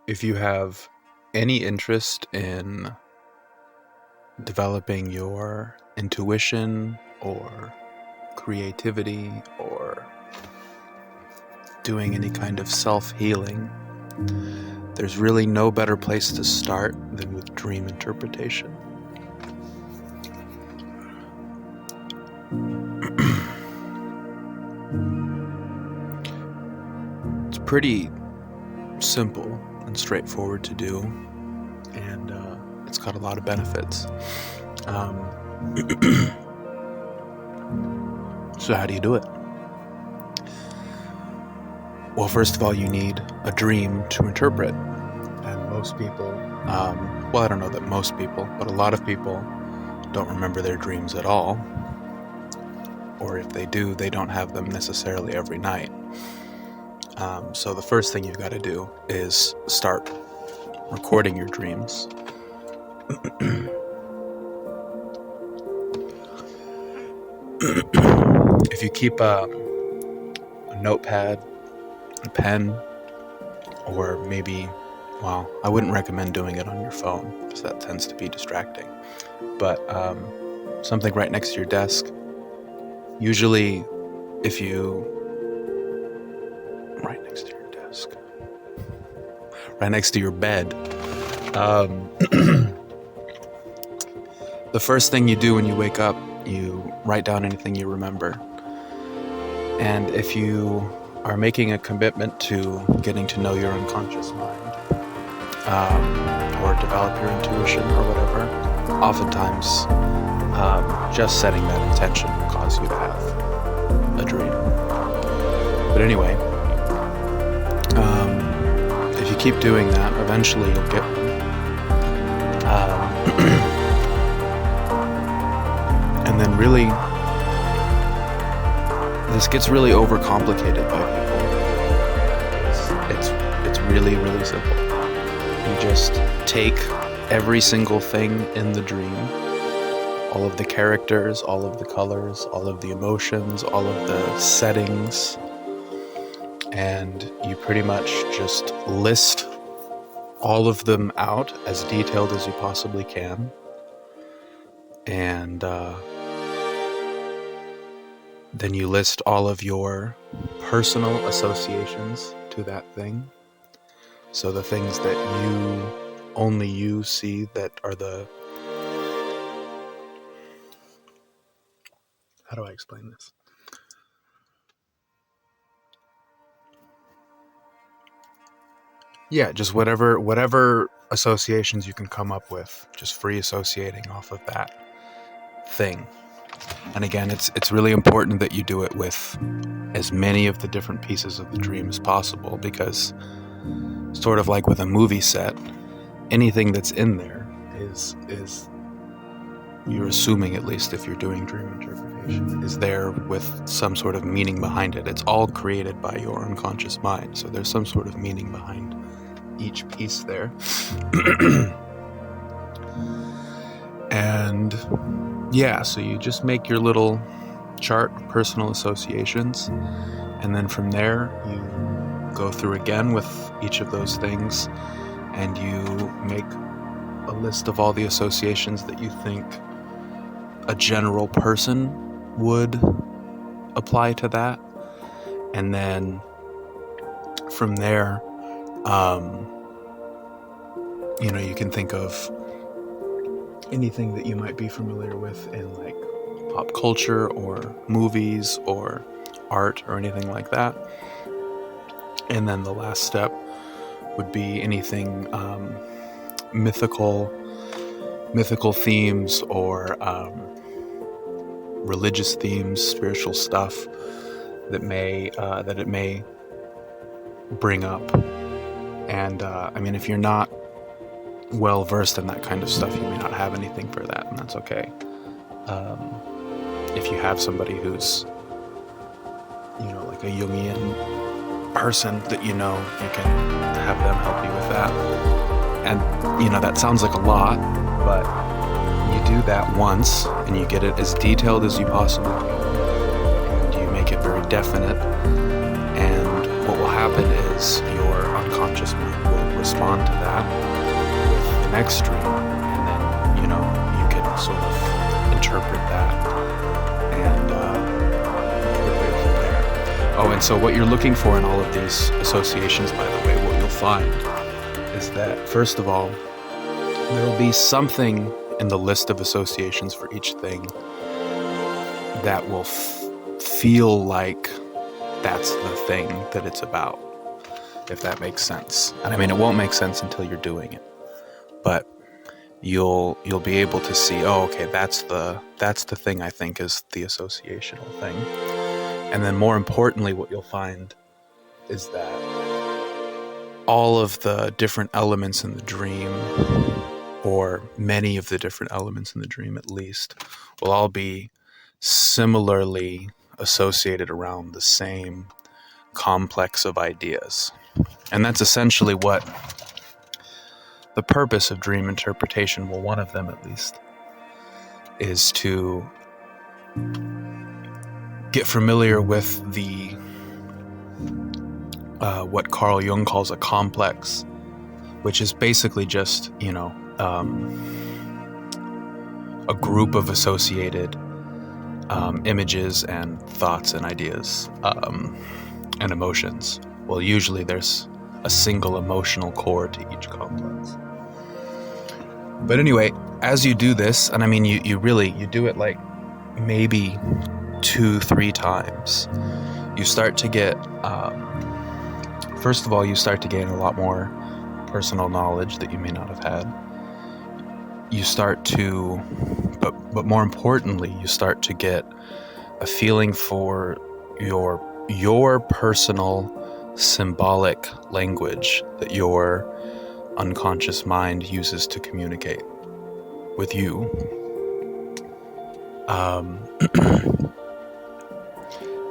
if you have any interest in developing your intuition or creativity or doing any kind of self-healing, there's really no better place to start than with dream interpretation. It's pretty simple and straightforward to do, and it's got a lot of benefits. So how do you do it? Well, first of all, you need a dream to interpret. And most people, well, I don't know that most people, but a lot of people don't remember their dreams at all. Or if they do, they don't have them necessarily every night. So the first thing you've got to do is start recording your dreams. If you keep a notepad, a pen, or maybe, well, I wouldn't recommend doing it on your phone because that tends to be distracting, but something right next to your desk. Usually if you right next to your desk, right next to your bed, the first thing you do when you wake up, you write down anything you remember. And if you are making a commitment to getting to know your unconscious mind, or develop your intuition or whatever, oftentimes just setting that intention will cause you to have a dream. But anyway, if you keep doing that, eventually you'll get one. And then really, this gets really overcomplicated by people. It's really, really simple. You just take every single thing in the dream, all of the characters, all of the colors, all of the emotions, all of the settings, and you pretty much just list all of them out as detailed as you possibly can. And then you list all of your personal associations to that thing. So the things that only you see that are how do I explain this? Yeah, just whatever associations you can come up with, just free associating off of that thing. And again, it's really important that you do it with as many of the different pieces of the dream as possible, because sort of like with a movie set, anything that's in there is you're assuming, at least if you're doing dream interpretation, is there with some sort of meaning behind it. It's all created by your unconscious mind, so there's some sort of meaning behind each piece there. And yeah, so you just make your little chart of personal associations, and then from there you go through again with each of those things, and you make a list of all the associations that you think a general person would apply to that. And then from there, you can think of anything that you might be familiar with in like pop culture or movies or art or anything like that. And then the last step would be anything mythical themes or religious themes, spiritual stuff that it may bring up. And if you're not well versed in that kind of stuff, you may not have anything for that, and that's okay. If you have somebody who's like a Jungian person that you can have them help you with that. And that sounds like a lot, but you do that once and you get it as detailed as you possibly can, and you make it very definite, and what will happen is your unconscious mind will respond to that with the next dream, and then you can sort of interpret that and interpret it from there. Oh, and so what you're looking for in all of these associations, by the way, what you'll find is that, first of all, there will be something in the list of associations for each thing that will feel like that's the thing that it's about, if that makes sense. And I mean, it won't make sense until you're doing it, but you'll be able to see, oh, okay, that's the thing I think is the associational thing. And then more importantly, what you'll find is that all of the different elements in the dream, or many of the different elements in the dream at least, will all be similarly associated around the same complex of ideas. And that's essentially what the purpose of dream interpretation, well, one of them at least, is to get familiar with the what Carl Jung calls a complex, which is basically just, a group of associated images and thoughts and ideas and emotions. Well, usually there's a single emotional core to each complex. But anyway, as you do this, and I mean, you do it like maybe 2-3 times, you start to get, first of all, you start to gain a lot more personal knowledge that you may not have had. You start to, but more importantly, you start to get a feeling for your personal symbolic language that your unconscious mind uses to communicate with you.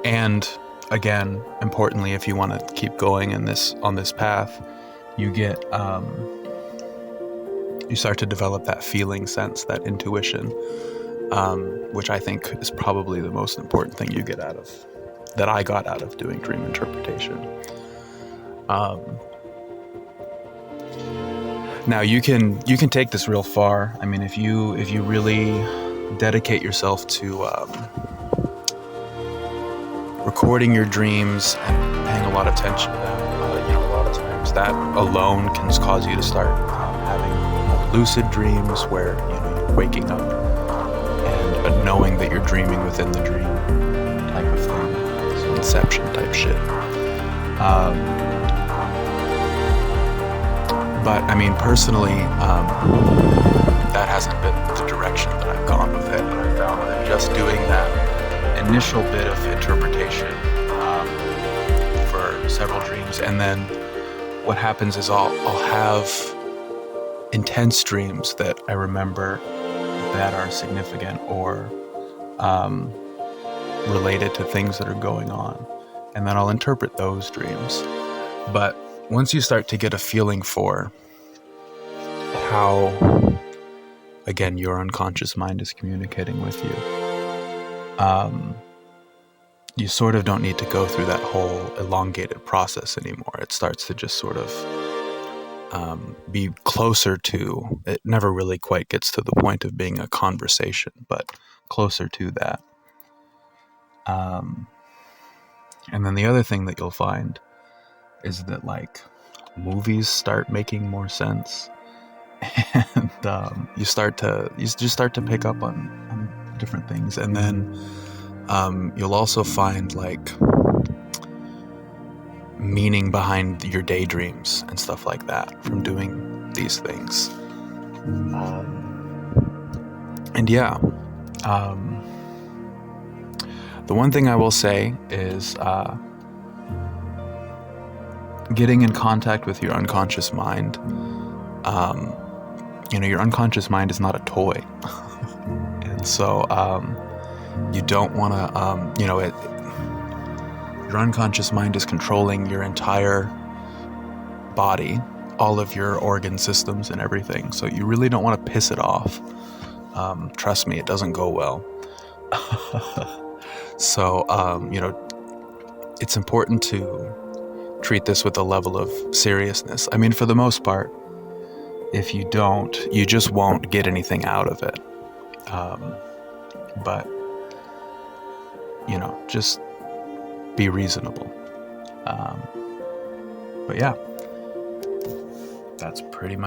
And again, importantly, if you want to keep going on this path, you get you start to develop that feeling sense, that intuition, which I think is probably the most important thing you get that I got out of doing dream interpretation. Now you can take this real far. I mean, if you really dedicate yourself to recording your dreams and paying a lot of attention to them, a lot of times that alone can cause you to start having more lucid dreams where you're waking up and knowing that you're dreaming within the dream type of thing. So inception type shit. But I mean, personally, that hasn't been the direction that I've gone with it. And I found that just doing that initial bit of interpretation for several dreams, and then what happens is I'll have intense dreams that I remember that are significant or related to things that are going on, and then I'll interpret those dreams. But once you start to get a feeling for how, again, your unconscious mind is communicating with you, you sort of don't need to go through that whole elongated process anymore. It starts to just sort of be closer to, it never really quite gets to the point of being a conversation, but closer to that. And then the other thing that you'll find is that, like, movies start making more sense, and you just start to pick up on different things, and then you'll also find like meaning behind your daydreams and stuff like that from doing these things. And yeah, the one thing I will say is getting in contact with your unconscious mind. Your unconscious mind is not a toy. And so you don't want to, your unconscious mind is controlling your entire body, all of your organ systems and everything. So you really don't want to piss it off. Trust me, it doesn't go well. So, it's important to treat this with a level of seriousness. I mean, for the most part, if you don't, you just won't get anything out of it. But, just be reasonable. But yeah, that's pretty much